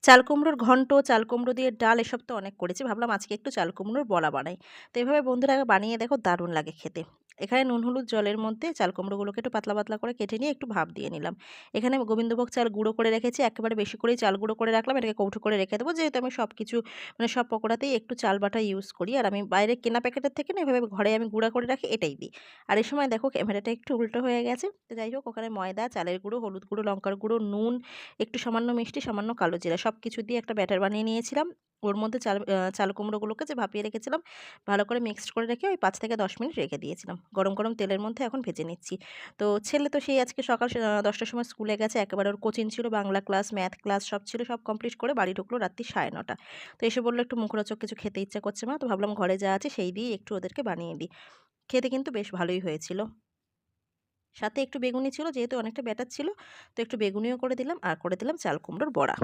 চাল কুমড়োর ঘন্ট, চাল কুমড়ো দিয়ে ডাল এসব তো অনেক করেছি। ভাবলাম আজকে একটু চাল কুমড়োর বড়া বানাই। তো এভাবে বন্ধুরা বানিয়ে দেখো দারুণ লাগে খেতে। এখানে নুন হলুদ জলের মধ্যে চাল কুমড়োগুলোকে একটু পাতলা, পাতলা করে কেটে নিয়ে একটু ভাপ দিয়ে নিলাম। এখানে গোবিন্দভোগ চাল গুঁড়ো করে রেখেছি। একেবারে বেশি করেই চাল গুঁড়ো করে রাখলাম। এটাকে কৌটো করে রেখে দেবো। যেহেতু আমি সবকিছু সব পকোড়াতেই একটু চাল বাটা ইউজ করি। আর আমি বাইরে কেনা প্যাকেটের থেকে না এভাবে ঘরে আমি গুঁড়া করে রাখি এটাই দিই। আর এই সময় দেখো ক্যামেরাটা একটু উল্টো হয়ে গেছে। তো যাই হোক ওখানে ময়দা, চালের গুঁড়ো, হলুদ গুঁড়ো, লঙ্কার গুঁড়ো, নুন, একটু সামান্য মিষ্টি, সামান্য কালো জিরা সবকিছু দিয়ে একটা ব্যাটার বানিয়ে নিয়েছিলাম। ওর মধ্যে চাল কুমড়োগুলোকে যে ভাপিয়ে রেখেছিলাম, ভালো করে মিক্সড করে রেখে ওই ৫ থেকে ১০ মিনিট রেখে দিয়েছিলাম। গরম, গরম তেলের মধ্যে এখন ভেজে নিচ্ছি। তো ছেলে তো সেই আজকে সকাল ১০ টার সময় স্কুলে গেছে। একেবারে ওর কোচিং ছিল, বাংলা ক্লাস, ম্যাথ ক্লাস সব ছিল। সব কমপ্লিট করে বাড়ি ঢুকলো রাত্রি ৯:৩০। তো এসে বলল, "একটু মুখরোচক কিছু খেতে ইচ্ছা করছে মা।" তো ভাবলাম ঘরে যা আছে সেই দিয়েই একটু ওদেরকে বানিয়ে দিই। খেতে কিন্তু বেশ ভালোই হয়েছিল। সাথে একটু বেগুনি ছিল, যেহেতু অনেকটা ব্যাটার ছিল, তো একটু বেগুনিও করে দিলাম আর করে দিলাম চাল কুমড়োর বড়া।